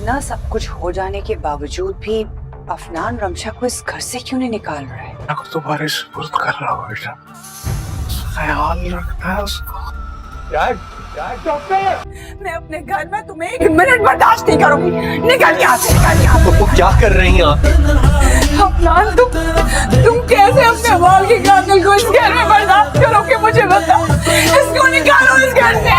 इतना सब कुछ हो जाने के बावजूद भी अफनान रमशा को इस घर से क्यों नहीं निकाल रहा है? अगर तुम्हारे सुपुर्द कर रहा हो बेटा, ख्याल रखना है उसको। डॉक्टर, मैं अपने घर में तुम्हें 1 मिनट बर्दाश्त नहीं करूंगी। निकल यहाँ से, निकल यहाँ से। वो क्या कर रही हैं आप? अफनान, तुम कैसे अपने बाल के कातिल को इस घर में बर्दाश्त करोगे? मुझे बताओ। इसको निकालो इस घर से।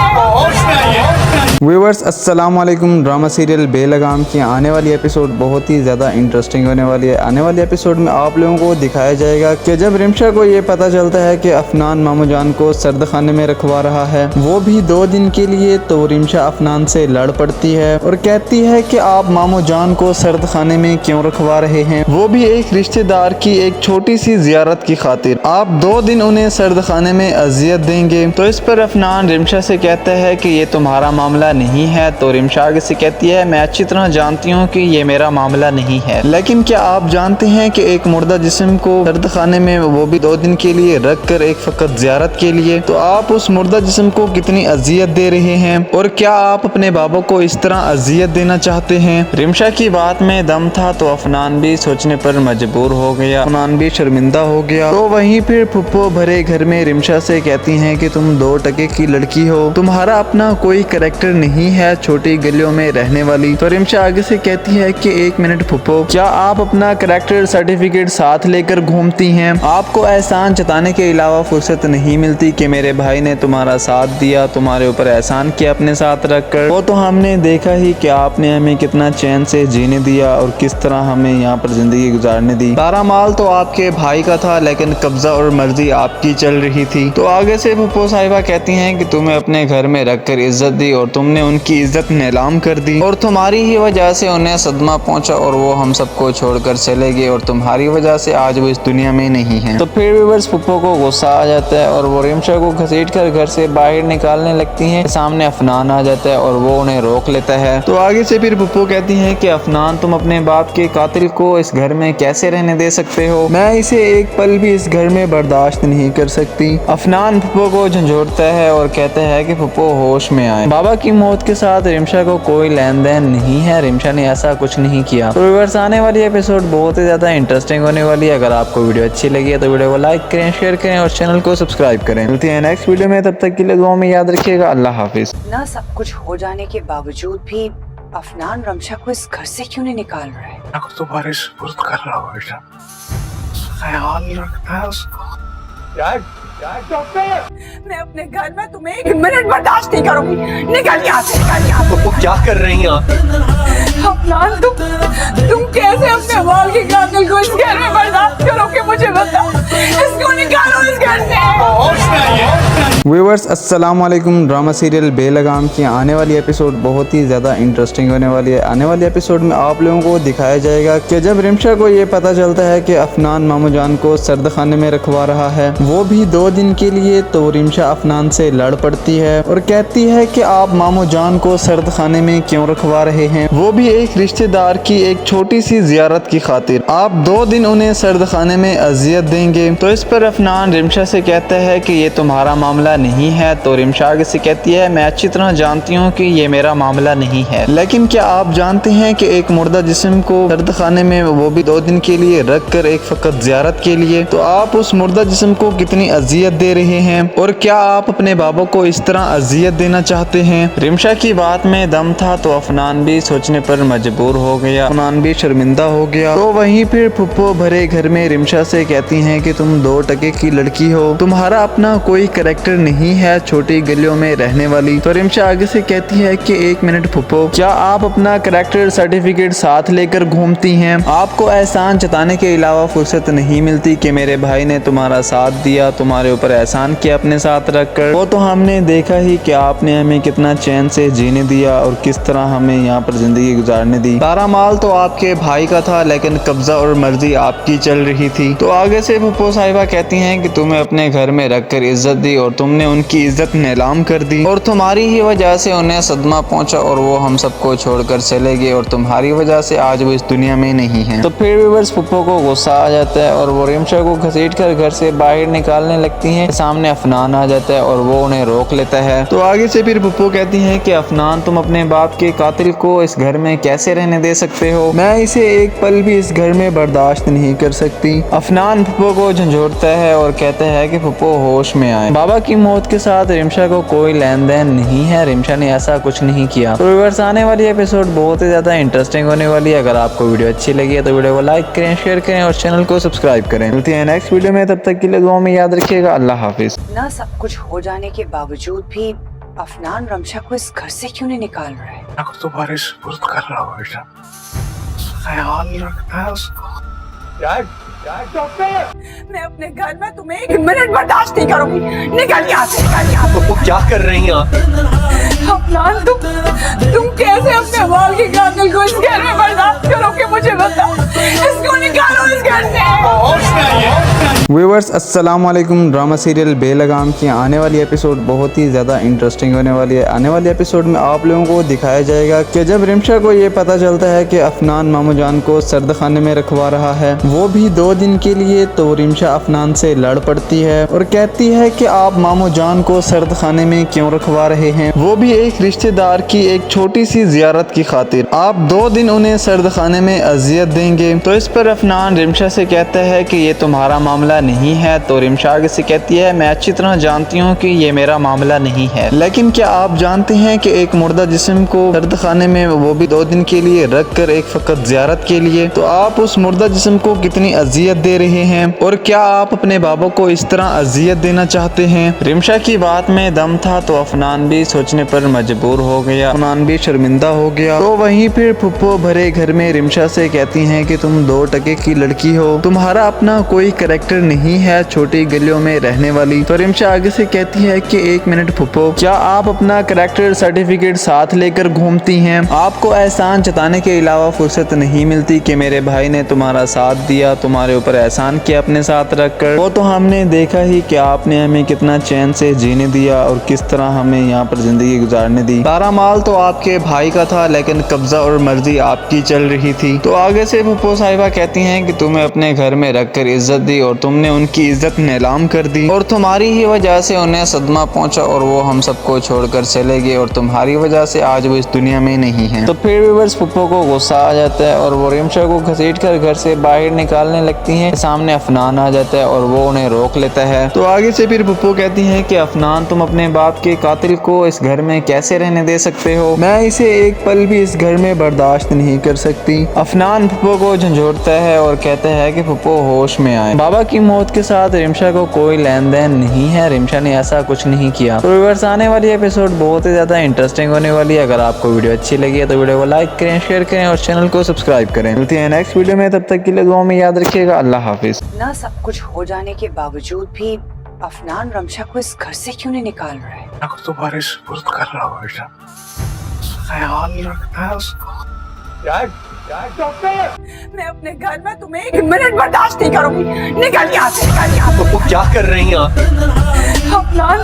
व्यूअर्स अस्सलाम वालेकुम। ड्रामा सीरियल बेलगाम की आने वाली एपिसोड बहुत ही ज़्यादा इंटरेस्टिंग होने वाली है। आने वाली एपिसोड में आप लोगों को दिखाया जाएगा कि जब रिमशा को ये पता चलता है कि अफनान मामू जान को सर्द खाने में रखवा रहा है, वो भी 2 दिन के लिए, तो रिमशा अफनान से लड़ पड़ती है और कहती है कि आप मामू जान को सर्द खाने में क्यों रखवा रहे हैं, वो भी एक रिश्तेदार की एक छोटी सी जियारत की खातिर। आप 2 दिन उन्हें सर्द खाने में अजियत देंगे। तो इस पर अफनान रिमशा से कहता है कि ये तुम्हारा मामला नहीं है। तो रिमशा आगे से कहती है, मैं अच्छी तरह जानती हूँ कि ये मेरा मामला नहीं है, लेकिन क्या आप जानते हैं कि एक मुर्दा जिस्म को सर्द खाने में, वो भी 2 दिन के लिए रख कर, एक फकत जियारत के लिए, तो आप उस मुर्दा जिस्म को कितनी अजियत दे रहे हैं? और क्या आप अपने बाबा को इस तरह अजियत देना चाहते हैं? रिमशा की बात में दम था तो अफनान भी सोचने पर मजबूर हो गया, अफनान भी शर्मिंदा हो गया। तो वहीं फिर फुप्पो भरे घर में रिमशा से कहती हैं कि तुम 2 टके की लड़की हो, तुम्हारा अपना कोई कैरेक्टर नहीं है, छोटी गलियों में रहने वाली। तो रिमशा आगे से कहती है कि 1 मिनट फुप्पो, क्या आप अपना कैरेक्टर सर्टिफिकेट साथ लेकर घूमती हैं? आपको एहसान जताने के अलावा फुर्सत नहीं मिलती कि मेरे भाई ने तुम्हारा साथ दिया, तुम्हारे ऊपर एहसान किया अपने साथ रखकर। वो तो हमने देखा ही कि आपने हमें कितना चैन से जीने दिया और किस तरह हमें यहाँ पर जिंदगी गुजारने दी। सारा माल तो आपके भाई का था, लेकिन कब्जा और मर्जी आपकी चल रही थी। तो आगे से फुप्पो साहिबा कहती हैं कि तुम्हें अपने घर में रखकर इज्जत दी और तुमने उनकी इज्जत नीलाम कर दी, और तुम्हारी ही वजह से उन्हें सदमा पहुंचा और वो हम सबको छोड़कर चले गए, और तुम्हारी वजह से आज वो इस दुनिया में नहीं है। तो फिर व्यूअर्स फुप्पो को गुस्सा आ जाता है और वो रिमशा को घसीट कर घर से बाहर निकालने लगती हैं। सामने अफनान आ जाता है और वो उन्हें रोक लेता है। तो आगे से फिर फुप्पो कहती हैं कि अफनान, तुम अपने बाप के कातिल को इस घर में कैसे रहने दे सकते हो? मैं इसे एक पल भी इस घर में बर्दाश्त नहीं कर सकती। अफनान फुप्पो को झंझोड़ता है और कहता है कि फुप्पो होश में आए, बाबा की मौत के साथ रिमशा को कोई लेन देन नहीं है, रिमशा ने ऐसा कुछ नहीं किया। तो व्यूअर्स आने वाली एपिसोड बहुत ही ज्यादा इंटरेस्टिंग होने वाली है। अगर आपको वीडियो अच्छी लगी है तो वीडियो को लाइक करें, शेयर करें और चैनल को सब्सक्राइब करें। मिलते हैं नेक्स्ट वीडियो में, तब तक के लिए दुआ में याद रखिएगा। अल्लाह हाफिज। इतना सब कुछ हो जाने के बावजूद भी अफनान रमशा को इस घर से क्यों नहीं निकाल रहा है? अगर तुम्हारे सुपुर्द कर रहा हो बेटा, ख्याल रखना है उसको। डॉक्टर, मैं अपने घर में तुम्हें 1 मिनट बर्दाश्त नहीं करूंगी। निकल यहाँ से, निकल यहाँ से। वो क्या कर रही हैं आप? अफनान, तुम कैसे अपने बाल के कातिल को इस घर में बर्दाश्त करोगे? मुझे बताओ। इसको निकालो इस घर से। व्यूअर्स अस्सलाम वालेकुम। ड्रामा सीरियल बेलगाम की आने वाली एपिसोड बहुत ही ज़्यादा इंटरेस्टिंग होने वाली है। आने वाली एपिसोड में आप लोगों को दिखाया जाएगा कि जब रिमशा को ये पता चलता है कि अफनान मामू जान को सर्द खाने में रखवा रहा है, वो भी 2 दिन के लिए, तो रिमशा अफनान से लड़ पड़ती है और कहती है कि आप मामू जान को सर्द खाने में क्यों रखवा रहे हैं, वो भी एक रिश्तेदार की एक छोटी सी जियारत की खातिर। आप 2 दिन उन्हें सर्द खाने में अजियत देंगे। तो इस पर अफनान रिमशा से कहता है कि ये तुम्हारा मामला नहीं है। तो रिमशा आगे से कहती है, मैं अच्छी तरह जानती हूँ कि ये मेरा मामला नहीं है, लेकिन क्या आप जानते हैं कि एक मुर्दा जिस्म को सर्द खाने में, वो भी 2 दिन के लिए रख कर, एक फकत जियारत के लिए, तो आप उस मुर्दा जिस्म को कितनी अजियत दे रहे हैं? और क्या आप अपने बाबा को इस तरह अजियत देना चाहते हैं? रिमशा की बात में दम था तो अफनान भी सोचने पर मजबूर हो गया, अफनान भी शर्मिंदा हो गया। तो वहीं फिर फुप्पो भरे घर में रिमशा से कहती हैं कि तुम 2 टके की लड़की हो, तुम्हारा अपना कोई कैरेक्टर नहीं है, छोटी गलियों में रहने वाली। तो रिमशा आगे से कहती है कि 1 मिनट फुप्पो, क्या आप अपना कैरेक्टर सर्टिफिकेट साथ लेकर घूमती हैं? आपको एहसान जताने के अलावा फुर्सत नहीं मिलती कि मेरे भाई ने तुम्हारा साथ दिया, तुम्हारे ऊपर एहसान किया अपने साथ रखकर। वो तो हमने देखा ही कि आपने हमें कितना चैन से जीने दिया और किस तरह हमें यहाँ पर जिंदगी गुजारने दी। सारा माल तो आपके भाई का था, लेकिन कब्जा और मर्जी आपकी चल रही थी। तो आगे से फुप्पो साहिबा कहती हैं कि तुम्हें अपने घर में रखकर इज्जत दी और तुम तुमने उनकी इज्जत नीलाम कर दी और तुम्हारी ही वजह से उन्हें सदमा पहुंचा और वो हम सबको छोड़कर चले गए और तुम्हारी वजह से आज वो इस दुनिया में नहीं है। तो फिर व्यूअर्स पुप्पो को गुस्सा आ जाता है और वो रिमशा को घसीट कर घर से बाहर निकालने लगती हैं। सामने अफनान आ जाता है और वो उन्हें रोक लेता है। तो आगे से फिर पुप्पो कहती है कि अफनान, तुम अपने बाप के कातिल को इस घर में कैसे रहने दे सकते हो? मैं इसे एक पल भी इस घर में बर्दाश्त नहीं कर सकती। अफनान पुप्पो को झंझोड़ता है और कहता है कि पुप्पो होश में आए। बाबा की मौत के साथ रिमशा को कोई लेन देन नहीं है, रिमशा ने ऐसा कुछ नहीं किया। तो व्यूअर्स आने वाली एपिसोड बहुत ही ज्यादा इंटरेस्टिंग होने वाली है। अगर आपको वीडियो अच्छी लगी है तो वीडियो को लाइक करें, शेयर करें और चैनल को सब्सक्राइब करें। मिलते हैं नेक्स्ट वीडियो में, तब तक के लिए दुआ में याद रखिएगा। अल्लाह हाफिज। ना सब कुछ हो जाने के बावजूद भी अफनान रमशा को इस घर से क्यों नहीं निकाल रहा है? अगर तुम्हारे सुपुर्द कर रहा हो बेटा, ख्याल रखना है उसको। मैं अपने घर में तुम्हें एक मिनट बर्दाश्त नहीं करूंगी। निकल यहाँ से, निकल यहाँ से। वो क्या कर रही हैं आप? अफनान, तुम कैसे अपने बाल के कातिल को इस घर में बर्दाश्त करोगे? मुझे बताओ। इसको निकालो इस घर से। व्यूअर्स अस्सलाम वालेकुम। ड्रामा सीरियल बेलगाम की आने वाली एपिसोड बहुत ही ज़्यादा इंटरेस्टिंग होने वाली है। आने वाली एपिसोड में आप लोगों को दिखाया जाएगा कि जब रिमशा को ये पता चलता है कि अफनान मामू जान को सर्द खाने में रखवा रहा है, वो भी 2 दिन के लिए, तो रिमशा अफनान से लड़ पड़ती है और कहती है कि आप मामू जान को सर्द खाने में क्यों रखवा रहे हैं, वो भी एक रिश्तेदार की एक छोटी सी जियारत की खातिर। आप 2 दिन उन्हें सर्द खाने में अजियत देंगे। तो इस पर अफनान रिमशा से कहता है कि ये तुम्हारा मामला नहीं है। तो रिमशा आगे से कहती है, मैं अच्छी तरह जानती हूँ कि ये मेरा मामला नहीं है, लेकिन क्या आप जानते हैं कि एक मुर्दा जिस्म को सर्द खाने में, वो भी 2 दिन के लिए रख कर, एक फकत जियारत के लिए, तो आप उस मुर्दा जिस्म को कितनी अजियत दे रहे हैं? और क्या आप अपने बाबा को इस तरह अजियत देना चाहते हैं? रिमशा की बात में दम था तो अफनान भी सोचने पर मजबूर हो गया, अफनान भी शर्मिंदा हो गया। तो वहीं फिर पुप्पो भरे घर में रिमशा से कहती हैं कि तुम 2 टके की लड़की हो, तुम्हारा अपना कोई कैरेक्टर नहीं है, छोटी गलियों में रहने वाली। तो रिमशा आगे से कहती है कि 1 मिनट पुप्पो, क्या आप अपना कैरेक्टर सर्टिफिकेट साथ लेकर घूमती हैं? आपको एहसान जताने के अलावा फुर्सत नहीं मिलती कि मेरे भाई ने तुम्हारा साथ दिया, तुम्हारे ऊपर एहसान किया अपने साथ रखकर? वो तो हमने देखा ही कि आपने हमें कितना चैन से जीने दिया और किस तरह हमें यहाँ पर जिंदगी गुजारने दी। सारा माल तो आपके भाई का था, लेकिन कब्जा और मर्जी आपकी चल रही थी। तो आगे से पुप्पो साहिबा कहती हैं कि तुम्हें अपने घर में रखकर इज्जत दी और तुमने उनकी इज्जत नीलाम कर दी और तुम्हारी ही वजह से उन्हें सदमा पहुंचा और वो हम सबको छोड़कर चले गए और तुम्हारी वजह से आज वो इस दुनिया में नहीं है। तो फिर व्यूअर्स पुप्पो को गुस्सा आ जाता है और वो रिमशा को घसीट कर घर से बाहर निकालने लगती हैं। सामने अफनान आ जाता है और वो उन्हें रोक लेता है। तो आगे से फिर पुप्पो कहती है कि अफनान, तुम अपने बाप के कातिल को इस घर में कैसे रहने दे सकते हो? मैं इसे एक पल भी इस घर में बर्दाश्त नहीं कर सकती। अफनान पुप्पो को झंझोड़ता है और कहता है कि पुप्पो होश में आए। बाबा की मौत के साथ रिमशा को कोई लेन देन नहीं है, रिमशा ने ऐसा कुछ नहीं किया। तो व्यूअर्स आने वाली एपिसोड बहुत ही ज्यादा इंटरेस्टिंग होने वाली है। अगर आपको वीडियो अच्छी लगी है तो वीडियो को लाइक करें, शेयर करें और चैनल को सब्सक्राइब करें। मिलते हैं नेक्स्ट वीडियो में, तब तक के लिए दुआ में याद रखिएगा। अल्लाह हाफिज। ना सब कुछ हो जाने के बावजूद भी अफनान रमशा को इस घर से क्यों नहीं निकाल रहा है? अगर तुम्हारे सुपुर्द कर रहा हो बेटा, ख्याल रखना है उसको। मैं अपने घर में तुम्हें एक मिनट बर्दाश्त नहीं करूंगी। निकल यहाँ से, निकल यहाँ से। वो क्या कर रही हैं आप? अफनान,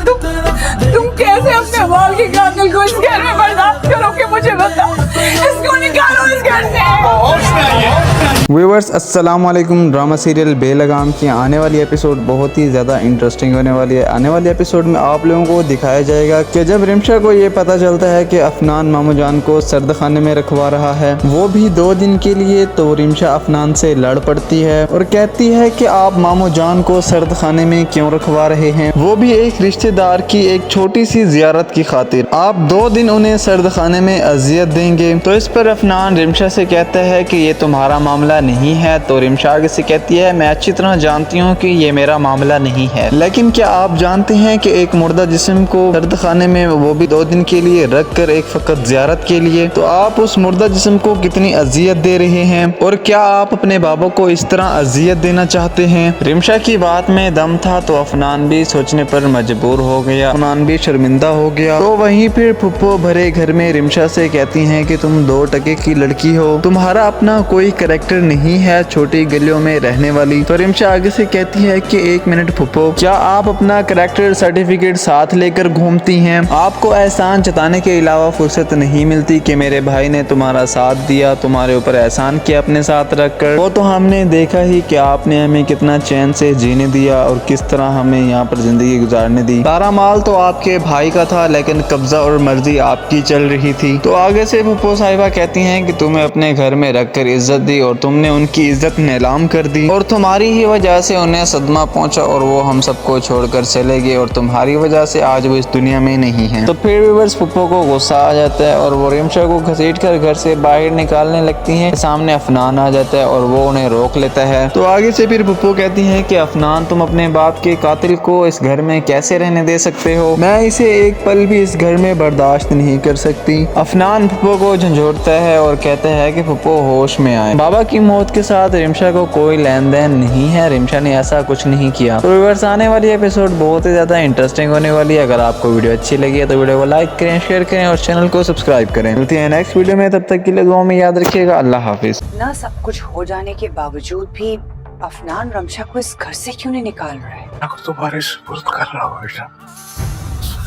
तुम कैसे अपने बाल के कातिल को इस घर में बर्दाश्त करोगे? मुझे बताओ। इसको निकालो इस घर से। व्यूअर्स अस्सलाम वालेकुम। ड्रामा सीरियल बेलगाम की आने वाली एपिसोड बहुत ही ज़्यादा इंटरेस्टिंग होने वाली है। आने वाली एपिसोड में आप लोगों को दिखाया जाएगा कि जब रिमशा को ये पता चलता है कि अफनान मामू जान को सर्द खाने में रखवा रहा है, वो भी 2 दिन के लिए, तो रिमशा अफनान से लड़ पड़ती है और कहती है कि आप मामू जान को सर्द खाने में क्यों रखवा रहे हैं, वो भी एक रिश्तेदार की एक छोटी सी जियारत की खातिर। आप 2 दिन उन्हें सर्द खाने में अजियत देंगे। तो इस पर अफनान रिमशा से कहता है कि ये तुम्हारा मामला नहीं है। तो रिमशा आगे से कहती है, मैं अच्छी तरह जानती हूँ कि ये मेरा मामला नहीं है, लेकिन क्या आप जानते हैं कि एक मुर्दा जिस्म को सर्द खाने में, वो भी 2 दिन के लिए रख कर, एक फकत जियारत के लिए, तो आप उस मुर्दा जिस्म को कितनी अजियत दे रहे हैं? और क्या आप अपने बाबा को इस तरह अजियत देना चाहते हैं? रिमशा की बात में दम था तो अफनान भी सोचने पर मजबूर हो गया, अफनान भी शर्मिंदा हो गया। तो वहीं फिर पुप्पो भरे घर में रिमशा से कहती हैं कि तुम 2 टके की लड़की हो, तुम्हारा अपना कोई कैरेक्टर नहीं है छोटी गलियों में रहने वाली। तो रिमशा आगे से कहती है कि 1 मिनट फुप्पो, क्या आप अपना कैरेक्टर सर्टिफिकेट साथ लेकर घूमती हैं? आपको एहसान जताने के अलावा फुर्सत नहीं मिलती कि मेरे भाई ने तुम्हारा साथ दिया, तुम्हारे ऊपर एहसान किया अपने साथ रखकर। वो तो हमने देखा ही कि आपने हमें कितना चैन से जीने दिया और किस तरह हमें यहाँ पर जिंदगी गुजारने दी। सारा माल तो आपके भाई का था, लेकिन कब्जा और मर्जी आपकी चल रही थी। तो आगे से फुप्पो साहिबा कहती हैं कि तुम्हें अपने घर में रखकर इज्जत दी और तुमने उनकी इज्जत नीलाम कर दी, और तुम्हारी ही वजह से उन्हें सदमा पहुंचा और वो हम सबको छोड़कर चले गए, और तुम्हारी वजह से आज वो इस दुनिया में नहीं है। तो फिर व्यूअर्स फुप्पो को गुस्सा आ जाता है और वो रिमशा को घसीट कर घर से बाहर निकालने लगती हैं। सामने अफनान आ जाता है और वो उन्हें रोक लेता है। तो आगे से फिर फुप्पो कहती हैं कि अफनान, तुम अपने बाप के कातिल को इस घर में कैसे रहने दे सकते हो? मैं इसे एक पल भी इस घर में बर्दाश्त नहीं कर सकती। अफनान फुप्पो को झंझोड़ता है और कहता है कि फुप्पो होश में आए। बाबा की मौत के साथ रिमशा को कोई लेन देन नहीं है, रिमशा ने ऐसा कुछ नहीं किया। तो व्यूअर्स आने वाली एपिसोड बहुत ही ज्यादा इंटरेस्टिंग होने वाली है। अगर आपको वीडियो अच्छी लगी है तो वीडियो को लाइक करें, शेयर करें और चैनल को सब्सक्राइब करें। मिलते हैं नेक्स्ट वीडियो में, तब तक के लिए दुआ में याद रखिएगा। अल्लाह हाफिज। ना सब कुछ हो जाने के बावजूद भी अफनान रमशा को इस घर से क्यों नहीं निकाल रहा है? मैं तुम्हारे सुपुर्द कर रहा हूँ बेटा,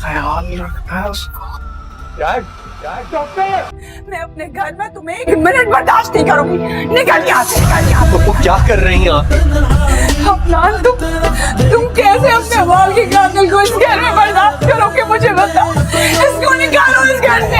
ख्याल रखना है उसको। मैं अपने घर में तुम्हें 1 मिनट बर्दाश्त नहीं करूंगी। निकल यहाँ से, निकल यहाँ से। वो क्या कर रही हैं आप? अफनान, तुम कैसे अपने बाल के कातिल को इस घर में बर्दाश्त करोगे? मुझे बताओ। इसको निकालो इस घर से।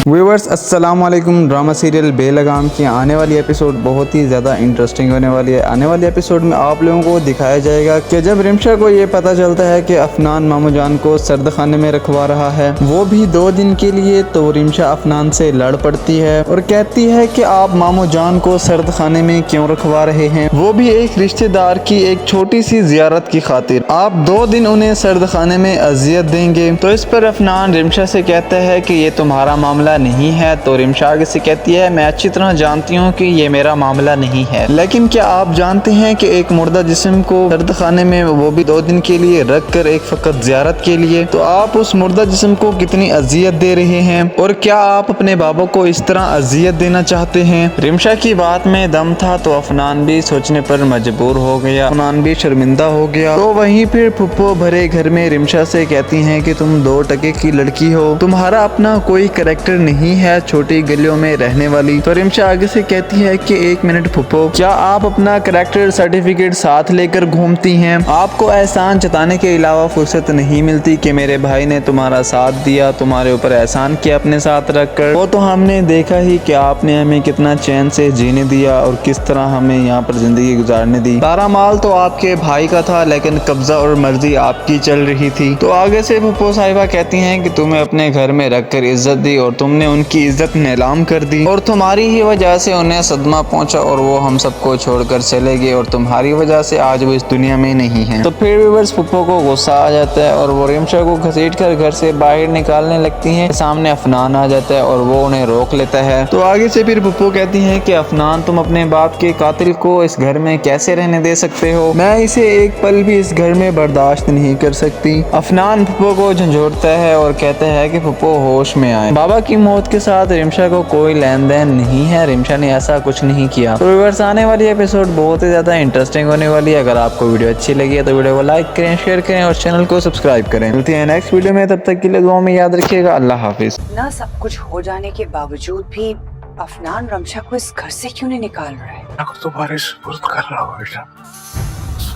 व्यूअर्स अस्सलाम वालेकुम। ड्रामा सीरियल बेलगाम की आने वाली एपिसोड बहुत ही ज़्यादा इंटरेस्टिंग होने वाली है। आने वाली एपिसोड में आप लोगों को दिखाया जाएगा कि जब रिमशा को ये पता चलता है कि अफनान मामू जान को सर्द खाने में रखवा रहा है, वो भी 2 दिन के लिए, तो रिमशा अफनान से लड़ पड़ती है और कहती है कि आप मामू जान को सर्द खाने में क्यों रखवा रहे हैं, वो भी एक रिश्तेदार की एक छोटी सी जियारत की खातिर। आप 2 दिन उन्हें सर्द खाने में अजियत देंगे। तो इस पर अफनान रिमशा से कहता है कि ये तुम्हारा मामला नहीं है। तो रिमशा आगे से कहती है, मैं अच्छी तरह जानती हूँ कि ये मेरा मामला नहीं है, लेकिन क्या आप जानते हैं कि एक मुर्दा जिस्म को सर्द खाने में, वो भी 2 दिन के लिए रख कर, एक फकत जियारत के लिए, तो आप उस मुर्दा जिस्म को कितनी अजियत दे रहे हैं? और क्या आप अपने बाबा को इस तरह अजियत देना चाहते हैं? रिमशा की बात में दम था तो अफनान भी सोचने पर मजबूर हो गया, अफनान भी शर्मिंदा हो गया। तो वहीं फिर फुप्पो भरे घर में रिमशा से कहती हैं कि तुम 2 टके की लड़की हो, तुम्हारा अपना कोई कैरेक्टर नहीं है छोटी गलियों में रहने वाली। तो रिमशा आगे से कहती है कि 1 मिनट फुप्पो, क्या आप अपना कैरेक्टर सर्टिफिकेट साथ लेकर घूमती हैं? आपको एहसान जताने के अलावा फुर्सत नहीं मिलती कि मेरे भाई ने तुम्हारा साथ दिया, तुम्हारे ऊपर एहसान किया अपने साथ रखकर। वो तो हमने देखा ही कि आपने हमें कितना चैन से जीने दिया और किस तरह हमें यहाँ पर जिंदगी गुजारने दी। सारा माल तो आपके भाई का था, लेकिन कब्जा और मर्जी आपकी चल रही थी। तो आगे से फुप्पो साहिबा कहती हैं कि तुम्हें अपने घर में रखकर इज्जत दी और तुमने उनकी इज्जत नीलाम कर दी, और तुम्हारी ही वजह से उन्हें सदमा पहुंचा और वो हम सबको छोड़कर चले गए, और तुम्हारी वजह से आज वो इस दुनिया में नहीं है। तो फिर व्यूअर्स फुप्पो को गुस्सा आ जाता है और वो रिमशा को घसीट कर घर से बाहर निकालने लगती हैं। सामने अफनान आ जाता है और वो उन्हें रोक लेता है। तो आगे से फिर फुप्पो कहती हैं कि अफनान, तुम अपने बाप के कातिल को इस घर में कैसे रहने दे सकते हो? मैं इसे एक पल भी इस घर में बर्दाश्त नहीं कर सकती। अफनान फुप्पो को झंझोड़ता है और कहता है कि फुप्पो होश में आए। बाबा की मौत के साथ रिमशा को कोई लेन देन नहीं है, रिमशा ने ऐसा कुछ नहीं किया। तो व्यूअर्स आने वाली एपिसोड बहुत ही ज्यादा इंटरेस्टिंग होने वाली है। अगर आपको वीडियो अच्छी लगी है तो वीडियो को लाइक करें, शेयर करें और चैनल को सब्सक्राइब करें। मिलते हैं नेक्स्ट वीडियो में, तब तक के लिए दुआ में याद रखिएगा। अल्लाह हाफिज। ना सब कुछ हो जाने के बावजूद भी अफनान रमशा को इस घर से क्यों नहीं निकाल रहा है? मैं तुम्हारे सुपुर्द कर रहा हूँ बेटा,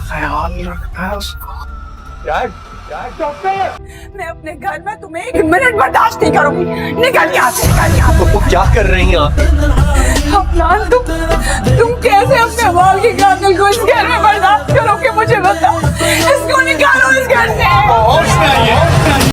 ख्याल रखना है उसको। मैं अपने घर में तुम्हें 1 मिनट बर्दाश्त नहीं करूंगी। निकल यहाँ से, निकल यहाँ से। वो क्या कर रही हैं आप? अफनान, तुम कैसे अपने बाल के कातिल को इस घर में बर्दाश्त करोगे? मुझे बताओ। इसको निकालो इस घर से।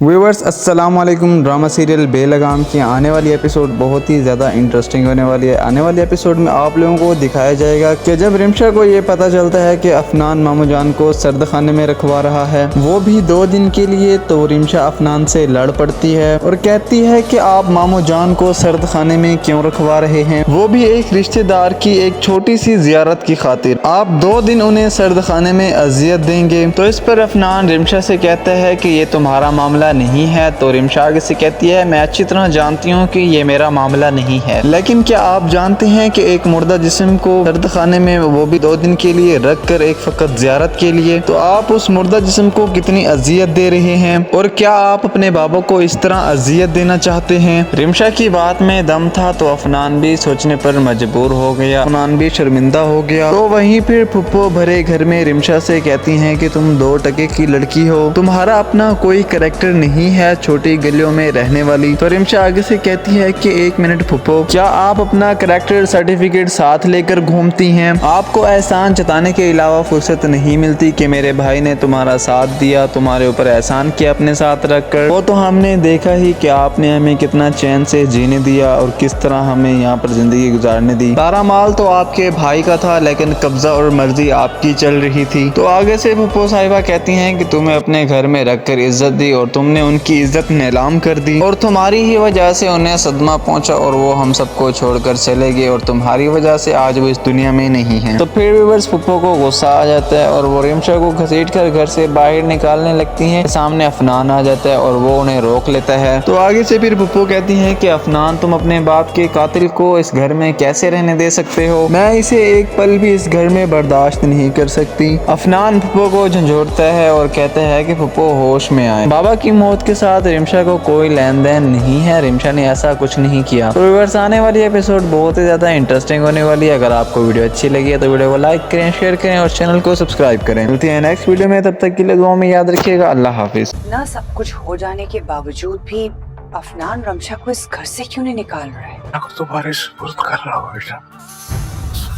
व्यूअर्स अस्सलाम वालेकुम। ड्रामा सीरियल बेलगाम की आने वाली एपिसोड बहुत ही ज़्यादा इंटरेस्टिंग होने वाली है। आने वाली एपिसोड में आप लोगों को दिखाया जाएगा कि जब रिमशा को ये पता चलता है कि अफनान मामू जान को सर्द खाने में रखवा रहा है, वो भी 2 दिन के लिए, तो रिमशा अफनान से लड़ पड़ती है और कहती है कि आप मामू जान को सर्द खाने में क्यों रखवा रहे हैं, वो भी एक रिश्तेदार की एक छोटी सी जियारत की खातिर। आप 2 दिन उन्हें सर्द खाने में अजियत देंगे। तो इस पर अफनान रिमशा से कहता है कि ये तुम्हारा मामला मामला नहीं है तो रिमशा आगे से कहती है मैं अच्छी तरह जानती हूँ कि ये मेरा मामला नहीं है, लेकिन क्या आप जानते हैं कि एक मुर्दा जिस्म को सर्द खाने में वो भी 2 दिन के लिए रख कर एक फकत ज़ियारत के लिए, तो आप उस मुर्दा जिस्म को कितनी अजियत दे रहे हैं और क्या आप अपने बाबा को इस तरह अजियत देना चाहते हैं। रिमशा की बात में दम था तो अफनान भी सोचने पर मजबूर हो गया, अफनान भी शर्मिंदा हो गया। तो वहीं फिर फुप्पो भरे घर में रिमशा से कहती हैं कि तुम 2 टके की लड़की हो, तुम्हारा अपना कोई कैरेक्टर नहीं है, छोटी गलियों में रहने वाली। तो रिमशा आगे से कहती है कि 1 मिनट फुप्पो, क्या आप अपना कैरेक्टर सर्टिफिकेट साथ लेकर घूमती हैं? आपको एहसान जताने के अलावा फुर्सत नहीं मिलती कि मेरे भाई ने तुम्हारा साथ दिया, तुम्हारे ऊपर एहसान किया अपने साथ रखकर। वो तो हमने देखा ही कि आपने हमें कितना चैन से जीने दिया और किस तरह हमें यहाँ पर जिंदगी गुजारने दी। सारा माल तो आपके भाई का था लेकिन कब्जा और मर्जी आपकी चल रही थी। तो आगे से फुप्पो साहिबा कहती हैं कि तुम्हें अपने घर में रखकर इज्जत दी और तुमने उनकी इज्जत नीलाम कर दी और तुम्हारी ही वजह से उन्हें सदमा पहुंचा और वो हम सबको छोड़कर चले गए और तुम्हारी वजह से आज वो इस दुनिया में नहीं है। तो फिर व्यूअर्स फुप्पो को गुस्सा आ जाता है और वो रिमशा को घसीट कर घर से बाहर निकालने लगती हैं। सामने अफनान आ जाता है और वो उन्हें रोक लेता है। तो आगे से फिर फुप्पो कहती हैं कि अफनान तुम अपने बाप के कातिल को इस घर में कैसे रहने दे सकते हो, मैं इसे एक पल भी इस घर में बर्दाश्त नहीं कर सकती। अफनान फुप्पो को झंझोड़ता है और कहता है कि फुप्पो होश में आए, बाबा की मौत के साथ रिमशा को कोई लेन देन नहीं है, रिमशा ने ऐसा कुछ नहीं किया। तो व्यूअर्स आने वाली एपिसोड बहुत ही ज्यादा इंटरेस्टिंग होने वाली है। अगर आपको वीडियो अच्छी लगी है तो वीडियो को लाइक करें, शेयर करें और चैनल को सब्सक्राइब करें। मिलते हैं नेक्स्ट वीडियो में, तब तक के लिए दुआ में याद रखिएगा। अल्लाह हाफिज। ना सब कुछ हो जाने के बावजूद भी अफनान रमशा को इस घर से क्यों नहीं निकाल रहा है? अगर तुम्हारे सुपुर्द कर रहा हो बेटा,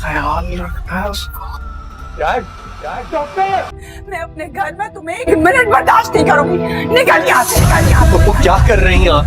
ख्याल रखना है उसको। मैं अपने घर में तुम्हें 1 मिनट बर्दाश्त नहीं करूंगी। निकल यहाँ से, निकल यहाँ से। वो क्या कर रही हैं आप?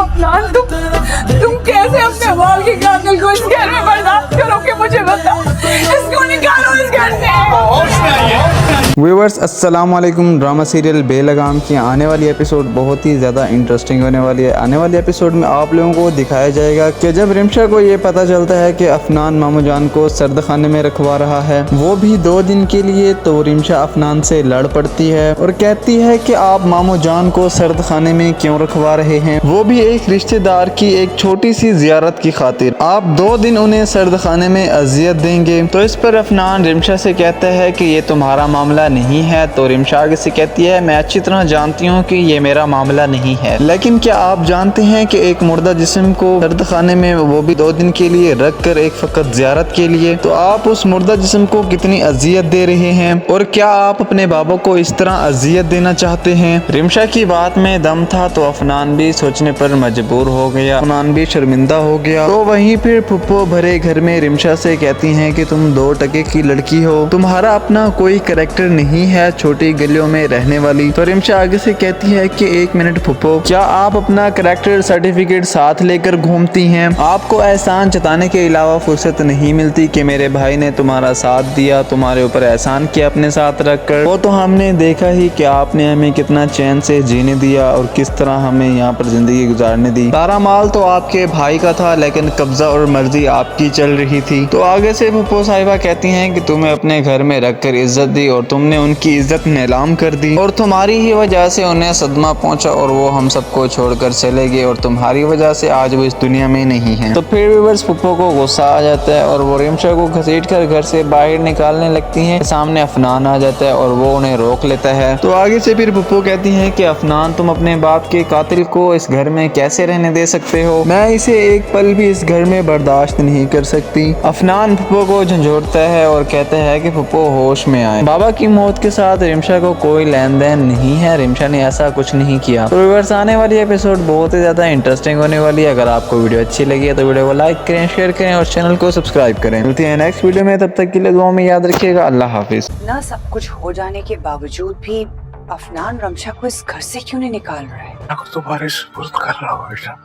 अफनान तुम कैसे अपने बाल के कातिल को इस घर में बर्दाश्त करोगे? मुझे बताओ, इसको निकालो इस घर से। व्यूअर्स अस्सलाम वालेकुम। ड्रामा सीरियल बेलगाम की आने वाली एपिसोड बहुत ही ज़्यादा इंटरेस्टिंग होने वाली है। आने वाली एपिसोड में आप लोगों को दिखाया जाएगा कि जब रिमशा को ये पता चलता है कि अफनान मामू जान को सर्द खाने में रखवा रहा है, वो भी 2 दिन के लिए, तो रिमशा अफनान से लड़ पड़ती है और कहती है कि आप मामू जान को सर्द खाने में क्यों रखवा रहे हैं, वो भी एक रिश्तेदार की एक छोटी सी जियारत की खातिर। आप 2 दिन उन्हें सर्द खाने में अजियत देंगे। तो इस पर अफनान रिमशा से कहता है कि ये तुम्हारा मामला नहीं है। तो रिमशा आगे से कहती है मैं अच्छी तरह जानती हूँ कि ये मेरा मामला नहीं है, लेकिन क्या आप जानते हैं कि एक मुर्दा जिस्म को सर्द खाने में वो भी 2 दिन के लिए रख कर एक फकत जियारत के लिए, तो आप उस मुर्दा जिस्म को कितनी अजियत दे रहे हैं और क्या आप अपने बाबा को इस तरह अजियत देना चाहते हैं। रिमशा की बात में दम था तो अफनान भी सोचने पर मजबूर हो गया, अफनान भी शर्मिंदा हो गया। तो वहीं फिर फुप्पो भरे घर में रिमशा से कहती हैं कि तुम 2 टके की लड़की हो, तुम्हारा अपना कोई कैरेक्टर नहीं है, छोटी गलियों में रहने वाली। तो रिमशा आगे से कहती है कि 1 मिनट फुप्पो, क्या आप अपना कैरेक्टर सर्टिफिकेट साथ लेकर घूमती हैं? आपको एहसान जताने के अलावा फुर्सत नहीं मिलती कि मेरे भाई ने तुम्हारा साथ दिया, तुम्हारे ऊपर एहसान किया अपने साथ रखकर। वो तो हमने देखा ही कि आपने हमें कितना चैन से जीने दिया और किस तरह हमें यहाँ पर जिंदगी गुजारने दी। सारा माल तो आपके भाई का था लेकिन कब्जा और मर्जी आपकी चल रही थी। तो आगे से फुप्पो साहिबा कहती हैं कि तुम्हें अपने घर में रखकर इज्जत दी और तुमने उनकी इज्जत नीलाम कर दी और तुम्हारी ही वजह से उन्हें सदमा पहुंचा और वो हम सबको छोड़कर चले गए और तुम्हारी वजह से आज वो इस दुनिया में नहीं है। तो फिर व्यूअर्स फुप्पो को गुस्सा आ जाता है और वो रिमशा को घसीट कर घर से बाहर निकालने लगती हैं। सामने अफनान आ जाता है और वो उन्हें रोक लेता है। तो आगे से फिर फुप्पो कहती हैं कि अफनान तुम अपने बाप के कातिल को इस घर में कैसे रहने दे सकते हो, मैं इसे एक पल भी इस घर में बर्दाश्त नहीं कर सकती। अफनान फुप्पो को झंझोड़ता है और कहता है कि फुप्पो होश में आए, बाबा की मौत के साथ रिमशा को कोई लेन देन नहीं है, रिमशा ने ऐसा कुछ नहीं किया। तो व्यूअर्स आने वाली एपिसोड बहुत ही ज्यादा इंटरेस्टिंग होने वाली है। अगर आपको वीडियो अच्छी लगी है तो वीडियो को लाइक करें, शेयर करें और चैनल को सब्सक्राइब करें। मिलते हैं नेक्स्ट वीडियो में, तब तक के लिए दुआ में याद रखिएगा। अल्लाह हाफिज। ना सब कुछ हो जाने के बावजूद भी अफनान रमशा को इस घर से क्यों नहीं निकाल रहा है? अगर तुम्हारे सुपुर्द कर रहा हो बेटा,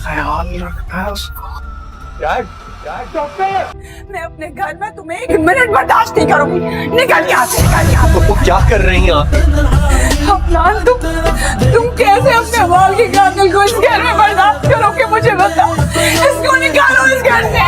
ख्याल रखना है उसको। मैं अपने घर में तुम्हें 1 मिनट बर्दाश्त नहीं करूंगी। निकल यहाँ से, निकल यहाँ से। वो क्या कर रही हैं आप? अफनान तुम कैसे अपने बाल के कातिल को इस घर में बर्दाश्त करोगे? मुझे बताओ, इसको निकालो इस घर से।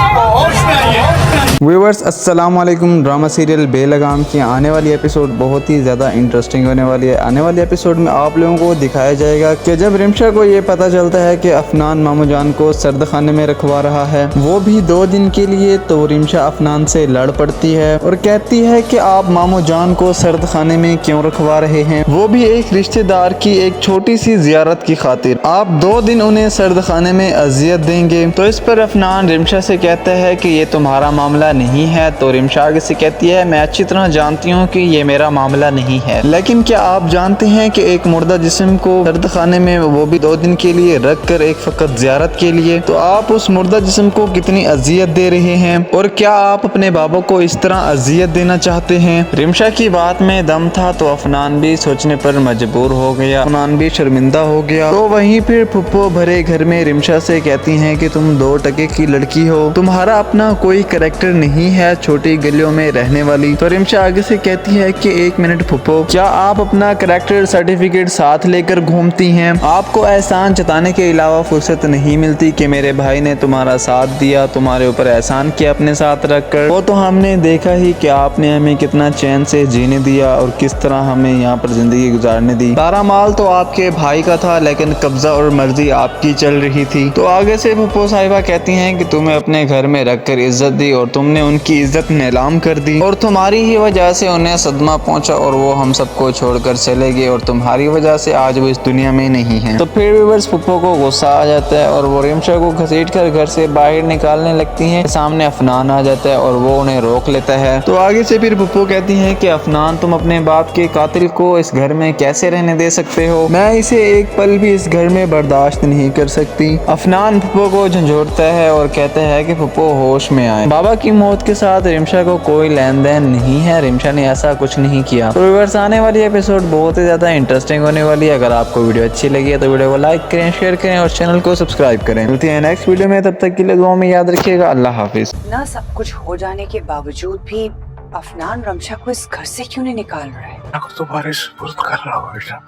व्यूवर्स अस्सलाम वालेकुम। ड्रामा सीरियल बेलगाम की आने वाली एपिसोड बहुत ही ज़्यादा इंटरेस्टिंग होने वाली है। आने वाली एपिसोड में आप लोगों को दिखाया जाएगा कि जब रिमशा को ये पता चलता है कि अफनान मामू जान को सर्द खाने में रखवा रहा है, वो भी 2 दिन के लिए, तो रिमशा अफनान से लड़ पड़ती है और कहती है कि आप मामू जान को सर्द खाने में क्यों रखवा रहे हैं, वो भी एक रिश्तेदार की एक छोटी सी जियारत की खातिर। आप 2 दिन उन्हें सर्द खाने में अजियत देंगे। तो इस पर अफनान रिमशा से कहता है कि ये तुम्हारा मामला नहीं है। तो रिमशा आगे से कहती है, मैं अच्छी तरह जानती हूँ कि ये मेरा मामला नहीं है, लेकिन क्या आप जानते हैं कि एक मुर्दा जिस्म को सर्द खाने में, वो भी 2 दिन के लिए रख कर, एक फकत जियारत के लिए, तो आप उस मुर्दा जिस्म को कितनी अजियत दे रहे हैं, और क्या आप अपने बाबा को इस तरह अजियत देना चाहते हैं। रिमशा की बात में दम था तो अफनान भी सोचने पर मजबूर हो गया, अफनान भी शर्मिंदा हो गया। तो वहीं फिर फुप्पो भरे घर में रिमशा से कहती हैं कि तुम 2 टके की लड़की हो, तुम्हारा अपना कोई कैरेक्टर नहीं है, छोटी गलियों में रहने वाली। तो रिमशा आगे से कहती है कि 1 मिनट फुप्पो, क्या आप अपना कैरेक्टर सर्टिफिकेट साथ लेकर घूमती हैं? आपको एहसान जताने के अलावा फुर्सत नहीं मिलती कि मेरे भाई ने तुम्हारा साथ दिया, तुम्हारे ऊपर एहसान किया अपने साथ रखकर। वो तो हमने देखा ही कि आपने हमें कितना चैन से जीने दिया और किस तरह हमें यहाँ पर जिंदगी गुजारने दी। सारा माल तो आपके भाई का था, लेकिन कब्जा और मर्जी आपकी चल रही थी। तो आगे से फुप्पो साहिबा कहती हैं कि तुम्हें अपने घर में रखकर इज्जत दी और तुमने उनकी इज्जत नीलाम कर दी, और तुम्हारी ही वजह से उन्हें सदमा पहुंचा और वो हम सबको छोड़कर चले गए, और तुम्हारी वजह से आज वो इस दुनिया में नहीं है। तो फिर व्यूअर्स फुप्पो को गुस्सा आ जाता है और वो रिमशा को घसीट कर घर से बाहर निकालने लगती हैं। सामने अफनान आ जाता है और वो उन्हें रोक लेता है। तो आगे से फिर फुप्पो कहती हैं कि अफनान, तुम अपने बाप के कातिल को इस घर में कैसे रहने दे सकते हो? मैं इसे एक पल भी इस घर में बर्दाश्त नहीं कर सकती। अफनान फुप्पो को झंझोड़ता है और कहता है कि फुप्पो होश में आए, बाबा की मौत के साथ रिमशा को कोई लेन देन नहीं है, रिमशा ने ऐसा कुछ नहीं किया। तो व्यूअर्स आने वाली एपिसोड बहुत ही ज्यादा इंटरेस्टिंग होने वाली है। अगर आपको वीडियो अच्छी लगी है तो वीडियो को लाइक करें, शेयर करें और चैनल को सब्सक्राइब करें। मिलते हैं नेक्स्ट वीडियो में, तब तक के लिए दुआ में याद रखिएगा। अल्लाह हाफिज। ना सब कुछ हो जाने के बावजूद भी अफनान रमशा को इस घर से क्यों नहीं निकाल रहा है? अगर तुम्हारे सुपुर्द कर रहा हो बेटा,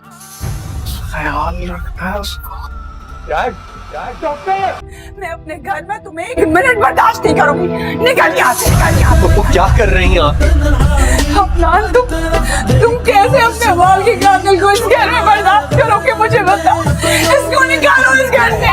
ख्याल रखना है उसको। मैं अपने घर में तुम्हें 1 मिनट बर्दाश्त नहीं करूंगी। निकल यहाँ से, निकल यहाँ से। वो क्या कर रही हैं आप? अफनान, तुम कैसे अपने बाल के कातिल को इस घर में बर्दाश्त करोगे? मुझे बताओ, इसको निकालो इस घर से।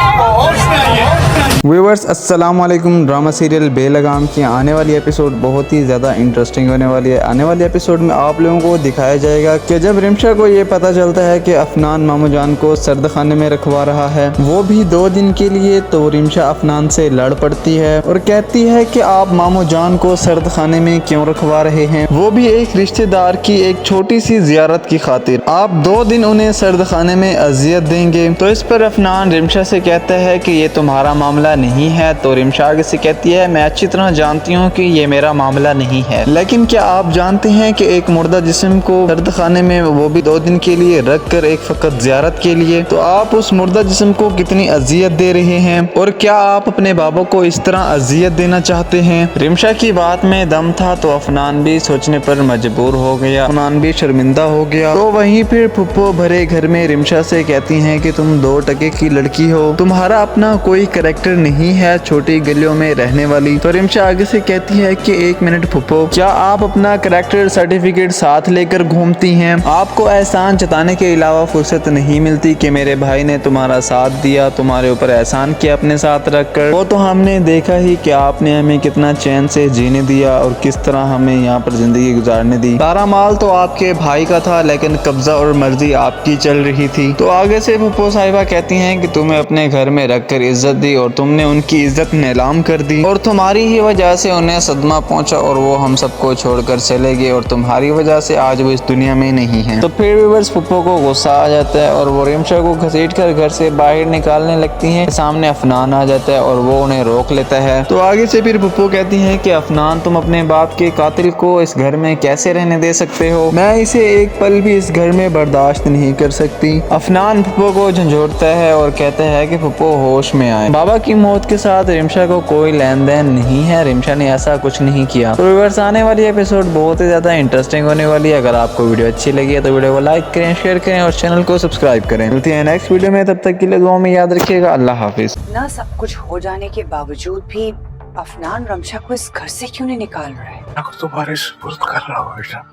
व्यूवर्स अस्सलाम वालेकुम। ड्रामा सीरियल बेलगाम की आने वाली एपिसोड बहुत ही ज़्यादा इंटरेस्टिंग होने वाली है। आने वाली एपिसोड में आप लोगों को दिखाया जाएगा कि जब रिमशा को ये पता चलता है कि अफनान मामू जान को सर्द खाने में रखवा रहा है, वो भी 2 दिन के लिए, तो रिमशा अफनान से लड़ पड़ती है और कहती है कि आप मामू जान को सर्द खाने में क्यों रखवा रहे हैं, वो भी एक रिश्तेदार की एक छोटी सी जियारत की खातिर। आप 2 दिन उन्हें सर्द खाने में अजियत देंगे। तो इस पर अफनान रिमशा से कहता है कि ये तुम्हारा मामला नहीं है। तो रिमशा आगे से कहती है, मैं अच्छी तरह जानती हूँ कि ये मेरा मामला नहीं है, लेकिन क्या आप जानते हैं कि एक मुर्दा जिस्म को सर्द खाने में, वो भी 2 दिन के लिए रख कर, एक फकत जियारत के लिए, तो आप उस मुर्दा जिस्म को कितनी अजियत दे रहे हैं, और क्या आप अपने बाबा को इस तरह अजियत देना चाहते हैं। रिमशा की बात में दम था तो अफनान भी सोचने पर मजबूर हो गया, अफनान भी शर्मिंदा हो गया। तो वहीं फिर फुप्पो भरे घर में रिमशा से कहती हैं कि तुम 2 टके की लड़की हो, तुम्हारा अपना कोई कैरेक्टर नहीं है, छोटी गलियों में रहने वाली। तो रिमशा आगे से कहती है कि 1 मिनट फुप्पो, क्या आप अपना कैरेक्टर सर्टिफिकेट साथ लेकर घूमती हैं? आपको एहसान जताने के अलावा फुर्सत नहीं मिलती कि मेरे भाई ने तुम्हारा साथ दिया, तुम्हारे ऊपर एहसान किया अपने साथ रखकर। वो तो हमने देखा ही कि आपने हमें कितना चैन से जीने दिया और किस तरह हमें यहाँ पर जिंदगी गुजारने दी। सारा माल तो आपके भाई का था, लेकिन कब्जा और मर्जी आपकी चल रही थी। तो आगे से फुप्पो साहिबा कहती हैं कि तुम्हें अपने घर में रखकर इज्जत दी और तुमने उनकी इज्जत नीलाम कर दी, और तुम्हारी ही वजह से उन्हें सदमा पहुंचा और वो हम सबको छोड़कर चले गए, और तुम्हारी वजह से आज वो इस दुनिया में नहीं है। तो फिर व्यूअर्स फुप्पो को गुस्सा आ जाता है और वो रिमशा को घसीट कर घर से बाहर निकालने लगती हैं। सामने अफनान आ जाता है और वो उन्हें रोक लेता है। तो आगे से फिर फुप्पो कहती हैं कि अफनान, तुम अपने बाप के कातिल को इस घर में कैसे रहने दे सकते हो? मैं इसे एक पल भी इस घर में बर्दाश्त नहीं कर सकती। अफनान फुप्पो को झंझोड़ता है और कहता है कि फुप्पो होश में आए, बाबा की मौत के साथ रिमशा को कोई लेन देन नहीं है, रिमशा ने ऐसा कुछ नहीं किया। तो व्यूअर्स आने वाली एपिसोड बहुत ही ज्यादा इंटरेस्टिंग होने वाली है। अगर आपको वीडियो अच्छी लगी है तो वीडियो को लाइक करें, शेयर करें और चैनल को सब्सक्राइब करें। मिलते हैं नेक्स्ट वीडियो में, तब तक के लिए दुआ में याद रखिएगा। अल्लाह हाफिज। ना सब कुछ हो जाने के बावजूद भी अफनान रमशा को इस घर से क्यों नहीं निकाल रहा है? को तुम्हारे सुपुर्द कर रहा हूँ बेटा।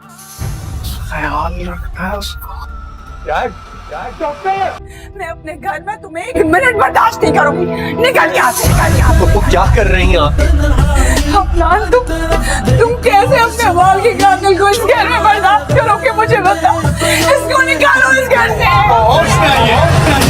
ख्याल रखना है उसको। मैं अपने घर में तुम्हें 1 मिनट बर्दाश्त नहीं करूंगी। निकल यहाँ से, निकल यहाँ से। वो क्या कर रही हैं आप? अफनान, तुम कैसे अपने बाल के कातिल को इस घर में बर्दाश्त करोगे? मुझे बताओ। इसको निकालो इस घर से।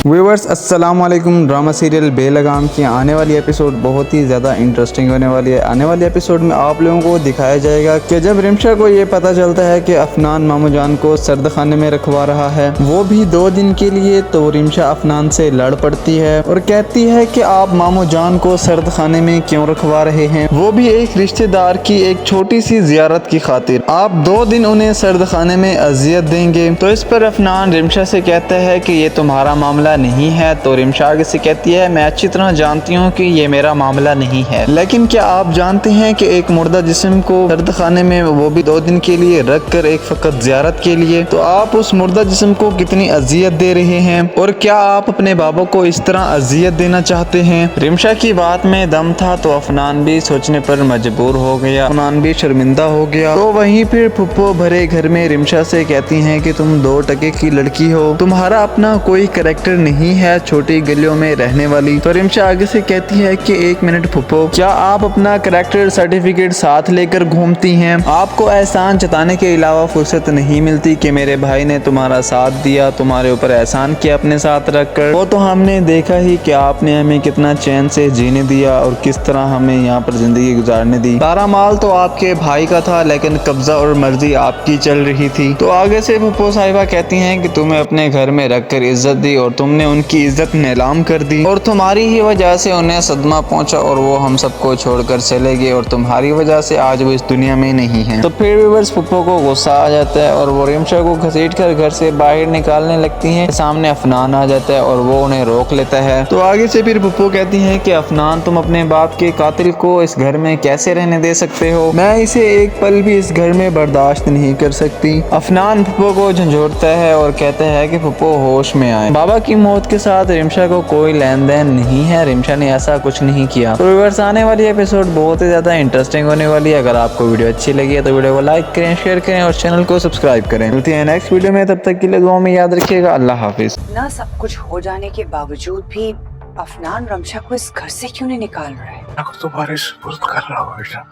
व्यूवर्स अस्सलाम वालेकुम। ड्रामा सीरियल बेलगाम की आने वाली एपिसोड बहुत ही ज़्यादा इंटरेस्टिंग होने वाली है। आने वाली एपिसोड में आप लोगों को दिखाया जाएगा कि जब रिमशा को ये पता चलता है कि अफनान मामू जान को सर्द खाने में रखवा रहा है, वो भी 2 दिन के लिए, तो रिमशा अफनान से लड़ पड़ती है और कहती है कि आप मामू जान को सर्द खाने में क्यों रखवा रहे हैं, वो भी एक रिश्तेदार की एक छोटी सी जियारत की खातिर। आप 2 दिन उन्हें सर्द खाने में अजियत देंगे। तो इस पर अफनान रिमशा से कहता है कि ये तुम्हारा मामला नहीं है। तो रिमशा आगे से कहती है, मैं अच्छी तरह जानती हूँ कि ये मेरा मामला नहीं है, लेकिन क्या आप जानते हैं कि एक मुर्दा जिस्म को सर्द खाने में, वो भी 2 दिन के लिए रख कर, एक फकत जियारत के लिए, तो आप उस मुर्दा जिस्म को कितनी अजियत दे रहे हैं? और क्या आप अपने बाबा को इस तरह अजियत देना चाहते हैं? रिमशा की बात में दम था तो अफनान भी सोचने पर मजबूर हो गया, अफनान भी शर्मिंदा हो गया। तो वहीं फिर फुप्पो भरे घर में रिमशा से कहती हैं कि तुम 2 टके की लड़की हो, तुम्हारा अपना कोई कैरेक्टर नहीं है, छोटी गलियों में रहने वाली। तो रिमशा आगे से कहती है कि 1 मिनट फुप्पो, क्या आप अपना कैरेक्टर सर्टिफिकेट साथ लेकर घूमती हैं? आपको एहसान जताने के अलावा फुर्सत नहीं मिलती कि मेरे भाई ने तुम्हारा साथ दिया, तुम्हारे ऊपर एहसान किया अपने साथ रखकर। वो तो हमने देखा ही कि आपने हमें कितना चैन से जीने दिया और किस तरह हमें यहाँ पर जिंदगी गुजारने दी। सारा माल तो आपके भाई का था, लेकिन कब्जा और मर्जी आपकी चल रही थी। तो आगे से फुप्पो साहिबा कहती हैं कि तुम्हें अपने घर में रखकर इज्जत दी और तुमने उनकी इज्जत नीलाम कर दी, और तुम्हारी ही वजह से उन्हें सदमा पहुंचा और वो हम सबको छोड़कर चले गए, और तुम्हारी वजह से आज वो इस दुनिया में नहीं है। तो फिर व्यूअर्स फुप्पो को गुस्सा आ जाता है और वो रिमशा को घसीट कर घर से बाहर निकालने लगती हैं। सामने अफनान आ जाता है और वो उन्हें रोक लेता है। तो आगे से फिर फुप्पो कहती हैं कि अफनान, तुम अपने बाप के कातिल को इस घर में कैसे रहने दे सकते हो? मैं इसे एक पल भी इस घर में बर्दाश्त नहीं कर सकती। अफनान फुप्पो को झंझोड़ता है और कहता है कि फुप्पो होश में आए। बाबा की मौत के साथ रिमशा को कोई लेन देन नहीं है, रिमशा ने ऐसा कुछ नहीं किया। तो व्यूअर्स आने वाली एपिसोड बहुत ही ज्यादा इंटरेस्टिंग होने वाली है। अगर आपको वीडियो अच्छी लगी है तो वीडियो को लाइक करें, शेयर करें और चैनल को सब्सक्राइब करें। मिलते हैं नेक्स्ट वीडियो में, तब तक के लिए दुआ में याद रखिएगा। अल्लाह हाफिज। ना सब कुछ हो जाने के बावजूद भी अफनान रमशा को इस घर से क्यों नहीं निकाल रहा है? को तुम्हारे सुपुर्द कर रहा हूँ बेटा।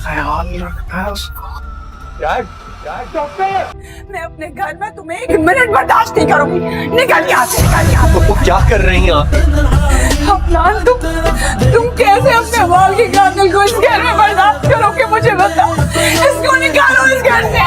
ख्याल रखना है उसको। मैं अपने घर में तुम्हें 1 मिनट बर्दाश्त नहीं करूंगी। निकल यहाँ से, निकल यहाँ से। वो क्या कर रही हैं आप? अफनान, तुम कैसे अपने बाल के कातिल को इस घर में बर्दाश्त करोगे? मुझे बताओ। इसको निकालो इस घर से।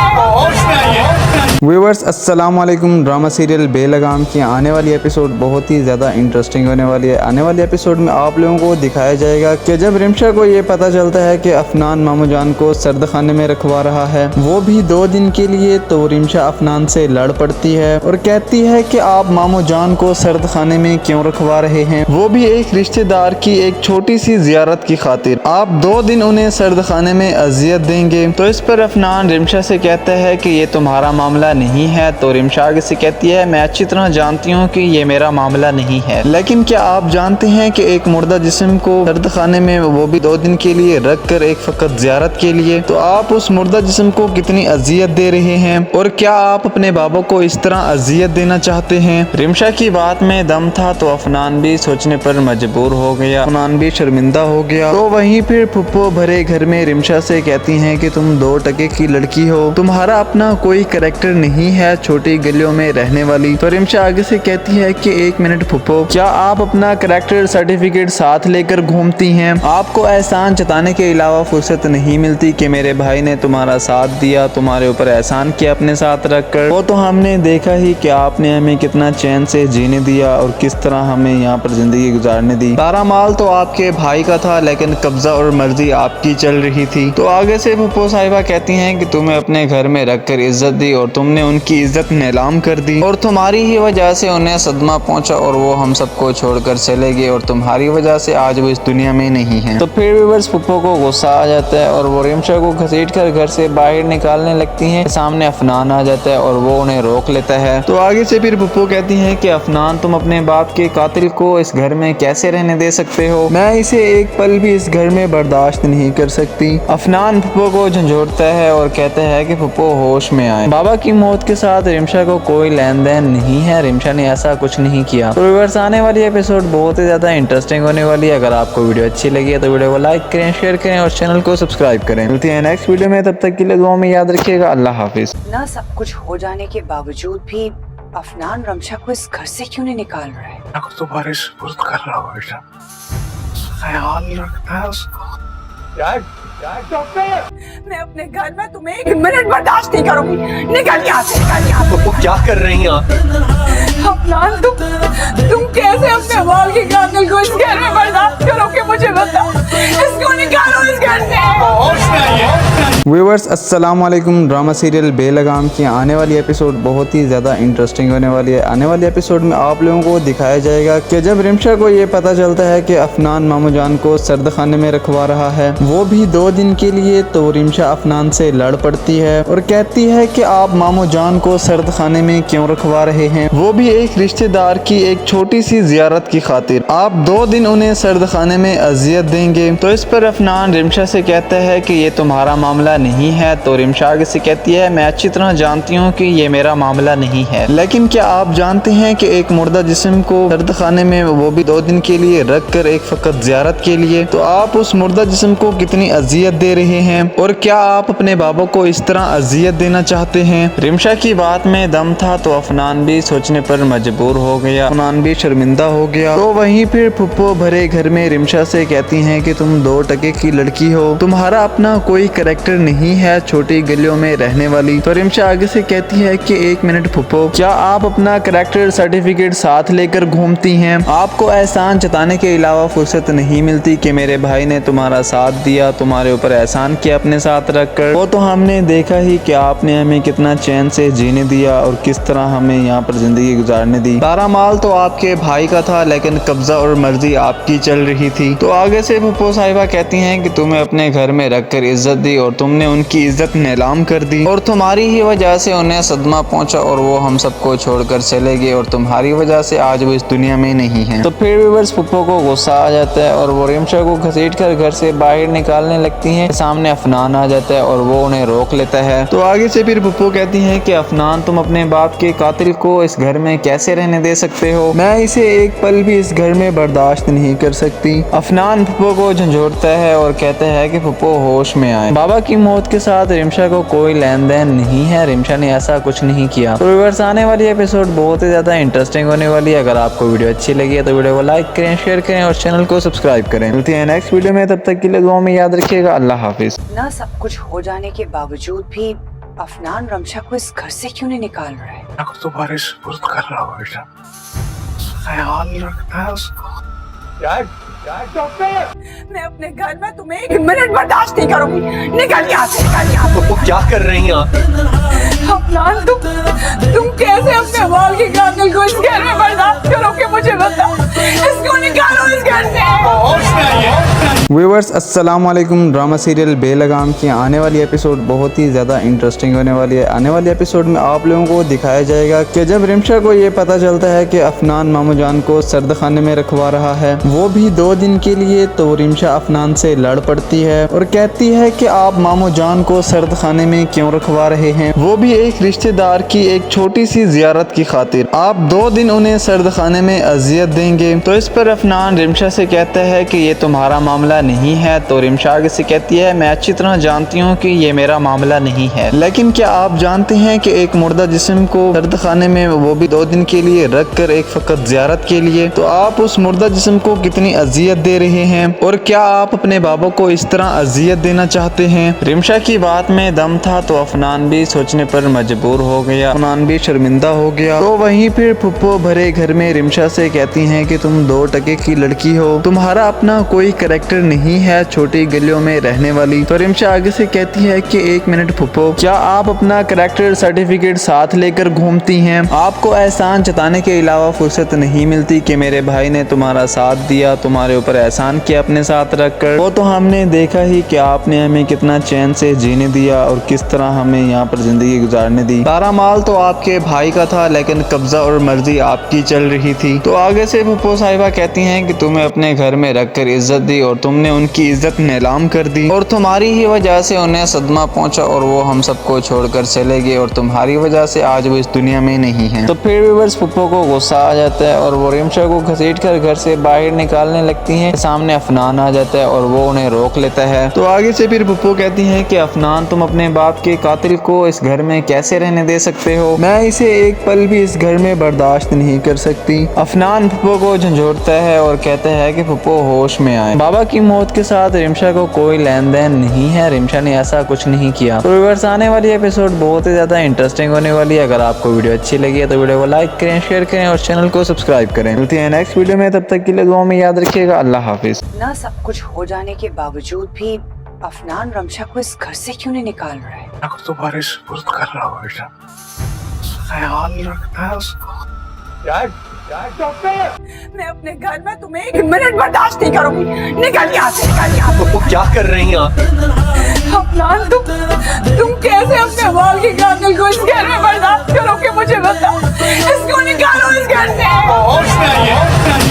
व्यूवर्स अस्सलाम वालेकुम। ड्रामा सीरियल बेलगाम की आने वाली एपिसोड बहुत ही ज़्यादा इंटरेस्टिंग होने वाली है। आने वाली एपिसोड में आप लोगों को दिखाया जाएगा कि जब रिमशा को ये पता चलता है कि अफनान मामू जान को सर्द खाने में रखवा रहा है, वो भी 2 दिन के लिए, तो रिमशा अफनान से लड़ पड़ती है और कहती है कि आप मामू जान को सर्द खाने में क्यों रखवा रहे हैं, वो भी एक रिश्तेदार की एक छोटी सी जियारत की खातिर। आप 2 दिन उन्हें सर्द खाने में अजियत देंगे। तो इस पर अफनान रिमशा से कहता है कि ये तुम्हारा मामला नहीं है। तो रिमशा आगे से कहती है, मैं अच्छी तरह जानती हूँ कि ये मेरा मामला नहीं है, लेकिन क्या आप जानते हैं कि एक मुर्दा जिस्म को सर्द खाने में, वो भी 2 दिन के लिए रख कर, एक फकत जियारत के लिए, तो आप उस मुर्दा जिस्म को कितनी अजियत दे रहे हैं? और क्या आप अपने बाबा को इस तरह अजियत देना चाहते हैं? रिमशा की बात में दम था तो अफनान भी सोचने पर मजबूर हो गया, अफनान भी शर्मिंदा हो गया। तो वहीं फिर फुप्पो भरे घर में रिमशा से कहती हैं कि तुम 2 टके की लड़की हो, तुम्हारा अपना कोई कैरेक्टर नहीं है, छोटी गलियों में रहने वाली। तो रिमशा आगे से कहती है कि 1 मिनट फुप्पो, क्या आप अपना कैरेक्टर सर्टिफिकेट साथ लेकर घूमती हैं? आपको एहसान जताने के अलावा फुर्सत नहीं मिलती कि मेरे भाई ने तुम्हारा साथ दिया, तुम्हारे ऊपर एहसान किया अपने साथ रखकर। वो तो हमने देखा ही कि आपने हमें कितना चैन से जीने दिया और किस तरह हमें यहाँ पर जिंदगी गुजारने दी। सारा माल तो आपके भाई का था, लेकिन कब्जा और मर्जी आपकी चल रही थी। तो आगे से फुप्पो साहिबा कहती हैं कि तुम्हें अपने घर में रखकर इज्जत दी और तुमने तुमने उनकी इज्जत नीलाम कर दी और तुम्हारी ही वजह से उन्हें सदमा पहुंचा और वो हम सबको छोड़कर चले गए और तुम्हारी वजह से आज वो इस दुनिया में नहीं है। तो फिर व्यूअर्स पुप्पो को गुस्सा आ जाता है और वो रिमशा को घसीट कर घर से बाहर निकालने लगती हैं। सामने अफनान आ जाता है और वो उन्हें रोक लेता है। तो आगे से फिर पुप्पो कहती है कि अफनान, तुम अपने बाप के कातिल को इस घर में कैसे रहने दे सकते हो? मैं इसे एक पल भी इस घर में बर्दाश्त नहीं कर सकती। अफनान पुप्पो को झंझोड़ता है और कहता है कि पुप्पो होश में आए। बाबा की मौत के साथ रिमशा को कोई लेन देन नहीं है, रिमशा ने ऐसा कुछ नहीं किया। तो व्यूअर्स आने वाली एपिसोड बहुत ही ज्यादा इंटरेस्टिंग होने वाली है। अगर आपको वीडियो अच्छी लगी है तो वीडियो को लाइक करें, शेयर करें और चैनल को सब्सक्राइब करें। मिलते हैं नेक्स्ट वीडियो में, तब तक के लिए दुआ में याद रखिएगा। अल्लाह हाफिज। ना सब कुछ हो जाने के बावजूद भी अफनान रमशा को इस घर से क्यों नहीं निकाल रहा है? को तुम्हारे सुपुर्द कर रहा हूँ बेटा, ख्याल रखना है उसको। मैं अपने घर में तुम्हें 1 मिनट बर्दाश्त नहीं करूंगी। निकल यहाँ से, निकल यहाँ से। वो क्या कर रही हैं आप? अफनान, तुम कैसे अपने बाल के कातिल को इस घर में बर्दाश्त करोगे? मुझे बताओ। इसको निकालो इस घर से। व्यूअर्स अस्सलाम वालेकुम। ड्रामा सीरियल बेलगाम की आने वाली एपिसोड बहुत ही ज़्यादा इंटरेस्टिंग होने वाली है। आने वाली एपिसोड में आप लोगों को दिखाया जाएगा कि जब रिमशा को ये पता चलता है कि अफनान मामू जान को सर्द खाने में रखवा रहा है, वो भी 2 दिन के लिए, तो रिमशा अफनान से लड़ पड़ती है और कहती है कि आप मामू जान को सर्द खाने में क्यों रखवा रहे हैं, वो भी एक रिश्तेदार की एक छोटी सी जियारत की खातिर। आप 2 दिन उन्हें सर्द खाने में अजियत देंगे। तो इस पर अफनान रिमशा से कहता है कि ये तुम्हारा मामला नहीं है। तो रिमशा आगे से कहती है, मैं अच्छी तरह जानती हूँ कि ये मेरा मामला नहीं है, लेकिन क्या आप जानते हैं कि एक मुर्दा जिस्म को सर्द खाने में, वो भी 2 दिन के लिए रख कर, एक फकत जियारत के लिए, तो आप उस मुर्दा जिस्म को कितनी अजियत दे रहे हैं? और क्या आप अपने बाबा को इस तरह अजियत देना चाहते हैं? रिमशा की बात में दम था तो अफनान भी सोचने पर मजबूर हो गया, अफनान भी शर्मिंदा हो गया। तो वहीं फिर पुप्पो भरे घर में रिमशा से कहती हैं कि तुम 2 टके की लड़की हो, तुम्हारा अपना कोई कैरेक्टर नहीं है, छोटी गलियों में रहने वाली। तो रिमशा आगे से कहती है कि 1 मिनट पुप्पो, क्या आप अपना कैरेक्टर सर्टिफिकेट साथ लेकर घूमती हैं? आपको एहसान जताने के अलावा फुर्सत नहीं मिलती कि मेरे भाई ने तुम्हारा साथ दिया, तुम्हारे ऊपर एहसान किया अपने साथ रखकर। वो तो हमने देखा ही कि आपने हमें कितना चैन से जीने दिया और किस तरह हमें यहाँ पर जिंदगी गुजारने दी। सारा माल तो आपके भाई का था, लेकिन कब्जा और मर्जी आपकी चल रही थी। तो आगे से पुप्पो साहिबा कहती हैं कि तुम्हें अपने घर में रखकर इज्जत दी और तुमने उनकी इज्जत नीलाम कर दी और तुम्हारी ही वजह से उन्हें सदमा पहुंचा और वो हम सबको छोड़कर चले गए और तुम्हारी वजह से आज वो इस दुनिया में नहीं है। तो फिर व्यूअर्स पुप्पो को गुस्सा आ जाता है और वो रिमशा को घसीट कर घर से बाहर निकालने लगती हैं। सामने अफनान आ जाता है और वो उन्हें रोक लेता है। तो आगे से फिर पुप्पो कहती है कि अफनान, तुम अपने बाप के कातिल को इस घर में कैसे रहने दे सकते हो? मैं इसे एक पल भी इस घर में बर्दाश्त नहीं कर सकती। अफनान पुप्पो को झंझोड़ता है और कहता है कि पुप्पो होश में आए। बाबा की मौत के साथ रिमशा को कोई लेन देन नहीं है, रिमशा ने ऐसा कुछ नहीं किया। तो व्यूअर्स आने वाली एपिसोड बहुत ही ज्यादा इंटरेस्टिंग होने वाली है। अगर आपको वीडियो अच्छी लगी है तो वीडियो को लाइक करें, शेयर करें और चैनल को सब्सक्राइब करें। मिलते हैं नेक्स्ट वीडियो में, तब तक के लिए दुआ में याद रखिएगा। अल्लाह हाफिज। ना सब कुछ हो जाने के बावजूद भी अफनान रमशा को इस घर से क्यों नहीं निकाल रहा है? को तुम्हारे सुपुर्द कर रहा हूँ बेटा, ख्याल रखना है उसको। मैं अपने घर में तुम्हें 1 मिनट बर्दाश्त नहीं करूंगी। निकल यहाँ से, निकल यहाँ से। वो क्या कर रही हैं आप? अफनान, तुम कैसे अपने बाल के कातिल को इस घर में बर्दाश्त करोगे? मुझे बताओ। इसको निकालो इस घर से। व्यूअर्स अस्सलाम वालेकुम। ड्रामा सीरियल बेलगाम की आने वाली एपिसोड बहुत ही ज़्यादा इंटरेस्टिंग होने वाली है। आने वाली एपिसोड में आप लोगों को दिखाया जाएगा कि जब रिमशा को ये पता चलता है कि अफनान मामू जान को सर्द खाने में रखवा रहा है, वो भी 2 दिन के लिए, तो रिमशा अफनान से लड़ पड़ती है और कहती है कि आप मामू जान को सर्द खाने में क्यों रखवा रहे हैं, वो भी एक रिश्तेदार की एक छोटी सी जियारत की खातिर। आप 2 दिन उन्हें सर्द खाने में अजियत देंगे। तो इस पर अफनान रिमशा से कहता है कि ये तुम्हारा मामला नहीं है। तो रिमशा आगे से कहती है, मैं अच्छी तरह जानती हूँ कि ये मेरा मामला नहीं है, लेकिन क्या आप जानते हैं कि एक मुर्दा जिस्म को सर्द खाने में, वो भी 2 दिन के लिए रख कर, एक फकत जियारत के लिए, तो आप उस मुर्दा जिस्म को कितनी अजियत दे रहे हैं? और क्या आप अपने बाबा को इस तरह अजियत देना चाहते हैं? रिमशा की बात में दम था तो अफनान भी सोचने पर मजबूर हो गया, अफनान भी शर्मिंदा हो गया। तो वहीं फिर पुप्पो भरे घर में रिमशा से कहती हैं कि तुम 2 टके की लड़की हो, तुम्हारा अपना कोई कैरेक्टर नहीं है छोटी गलियों में रहने वाली। तो रिमशा आगे से कहती है कि 1 मिनट फुप्पो, क्या आप अपना कैरेक्टर सर्टिफिकेट साथ लेकर घूमती हैं? आपको एहसान जताने के अलावा फुर्सत नहीं मिलती कि मेरे भाई ने तुम्हारा साथ दिया, तुम्हारे ऊपर एहसान किया अपने साथ रखकर। वो तो हमने देखा ही कि आपने हमें कितना चैन से जीने दिया और किस तरह हमें यहाँ पर जिंदगी गुजारने दी। सारा माल तो आपके भाई का था, लेकिन कब्जा और मर्जी आपकी चल रही थी। तो आगे से फुप्पो साहिबा कहती हैं कि तुम्हें अपने घर में रखकर इज्जत दी और तुमने उनकी इज्जत नीलाम कर दी और तुम्हारी ही वजह से उन्हें सदमा पहुंचा और वो हम सबको छोड़कर चले गए और तुम्हारी वजह से आज वो इस दुनिया में नहीं है। तो फिर व्यूअर्स फुप्पो को गुस्सा आ जाता है और वो रिमशा को घसीट कर घर से बाहर निकालने लगती हैं। सामने अफनान आ जाता है और वो उन्हें रोक लेता है। तो आगे से फिर फुप्पो कहती हैं कि अफनान, तुम अपने बाप के कातिल को इस घर में कैसे रहने दे सकते हो? मैं इसे एक पल भी इस घर में बर्दाश्त नहीं कर सकती। अफनान फुप्पो को झंझोड़ता है और कहता है कि फुप्पो होश में आए। बाबा की मौत के साथ रिमशा को कोई लेन देन नहीं है, रिमशा ने ऐसा कुछ नहीं किया। तो व्यूअर्स आने वाली एपिसोड बहुत ही ज्यादा इंटरेस्टिंग होने वाली है। अगर आपको वीडियो अच्छी लगी है तो वीडियो को लाइक करें, शेयर करें और चैनल को सब्सक्राइब करें। मिलते हैं नेक्स्ट वीडियो में, तब तक के लिए दुआ में याद रखिएगा। अल्लाह हाफिज। ना सब कुछ हो जाने के बावजूद भी अफनान रमशा को इस घर से क्यों नहीं निकाल रहा है? अगर तुम्हारे सुपुर्द कर रहा हो बेटा, ख्याल रखना है उसको। मैं अपने घर में तुम्हें 1 मिनट बर्दाश्त नहीं करूंगी। निकल यहाँ से, निकल यहाँ से। वो क्या कर रही हैं आप? अफनान, तुम कैसे अपने बाल के कातिल को इस घर में बर्दाश्त करोगे? मुझे बताओ। इसको निकालो इस घर से।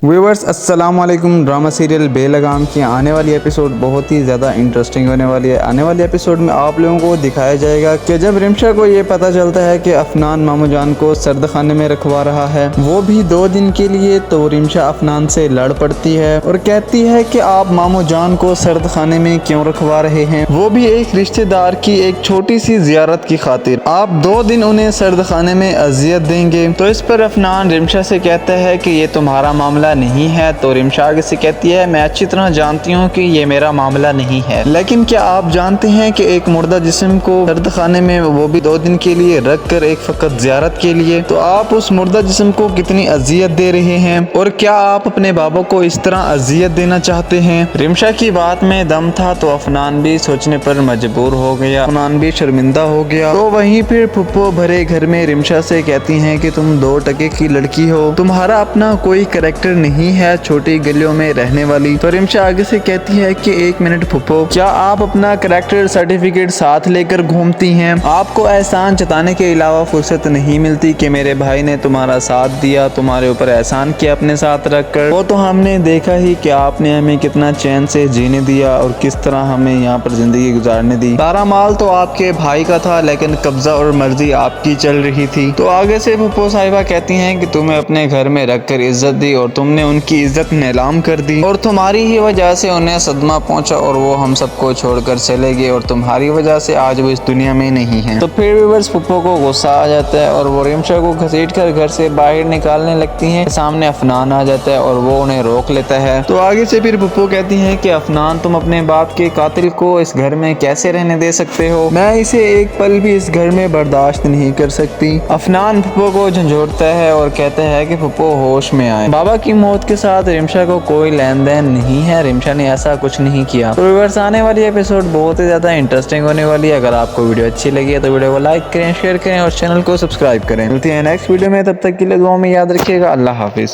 व्यूअर्स अस्सलाम वालेकुम। ड्रामा सीरियल बेलगाम की आने वाली एपिसोड बहुत ही ज़्यादा इंटरेस्टिंग होने वाली है। आने वाली एपिसोड में आप लोगों को दिखाया जाएगा कि जब रिमशा को ये पता चलता है कि अफनान मामू जान को सर्द खाने में रखवा रहा है, वो भी 2 दिन के लिए, तो रिमशा अफनान से लड़ पड़ती है और कहती है कि आप मामू जान को सर्द खाने में क्यों रखवा रहे हैं, वो भी एक रिश्तेदार की एक छोटी सी जियारत की खातिर। आप 2 दिन उन्हें सर्द खाने में अजियत देंगे। तो इस पर अफनान रिमशा से कहता है कि ये तुम्हारा मामला नहीं है। तो रिमशा आगे से कहती है, मैं अच्छी तरह जानती हूँ कि ये मेरा मामला नहीं है, लेकिन क्या आप जानते हैं कि एक मुर्दा जिस्म को सर्द खाने में, वो भी 2 दिन के लिए रख कर, एक फकत जियारत के लिए, तो आप उस मुर्दा जिस्म को कितनी अजियत दे रहे हैं? और क्या आप अपने बाबा को इस तरह अजियत देना चाहते हैं? रिमशा की बात में दम था तो अफनान भी सोचने पर मजबूर हो गया, अफनान भी शर्मिंदा हो गया। तो वहीं फिर फुप्पो भरे घर में रिमशा से कहती हैं कि तुम 2 टके की लड़की हो, तुम्हारा अपना कोई कैरेक्टर नहीं है छोटी गलियों में रहने वाली। तो रिमशा आगे से कहती है कि 1 मिनट फुप्पो, क्या आप अपना कैरेक्टर सर्टिफिकेट साथ लेकर घूमती हैं? आपको एहसान जताने के अलावा फुर्सत नहीं मिलती कि मेरे भाई ने तुम्हारा साथ दिया, तुम्हारे ऊपर एहसान किया अपने साथ रखकर। वो तो हमने देखा ही कि आपने हमें कितना चैन से जीने दिया और किस तरह हमें यहाँ पर जिंदगी गुजारने दी। सारा माल तो आपके भाई का था, लेकिन कब्जा और मर्जी आपकी चल रही थी। तो आगे से फुप्पो साहिबा कहती हैं कि तुम्हें अपने घर में रखकर इज्जत दी और तुमने उनकी इज्जत नीलाम कर दी और तुम्हारी ही वजह से उन्हें सदमा पहुंचा और वो हम सबको छोड़कर चले गए और तुम्हारी वजह से आज वो इस दुनिया में नहीं है। तो फिर व्यूअर्स फुप्पो को गुस्सा आ जाता है और वो रिमशा को घसीट कर घर से बाहर निकालने लगती हैं। सामने अफनान आ जाता है और वो उन्हें रोक लेता है। तो आगे से फिर फुप्पो कहती हैं कि अफनान, तुम अपने बाप के कातिल को इस घर में कैसे रहने दे सकते हो? मैं इसे एक पल भी इस घर में बर्दाश्त नहीं कर सकती। अफनान फुप्पो को झंझोड़ता है और कहता है कि फुप्पो होश में आए। बाबा की मौत के साथ रिमशा को कोई लेन देन नहीं है, रिमशा ने ऐसा कुछ नहीं किया। तो व्यूअर्स आने वाली एपिसोड बहुत ही ज्यादा इंटरेस्टिंग होने वाली है। अगर आपको वीडियो अच्छी लगी है तो वीडियो को लाइक करें, शेयर करें और चैनल को सब्सक्राइब करें। मिलते हैं नेक्स्ट वीडियो में, तब तक के लिए दुआ में याद रखिएगा। अल्लाह हाफिज।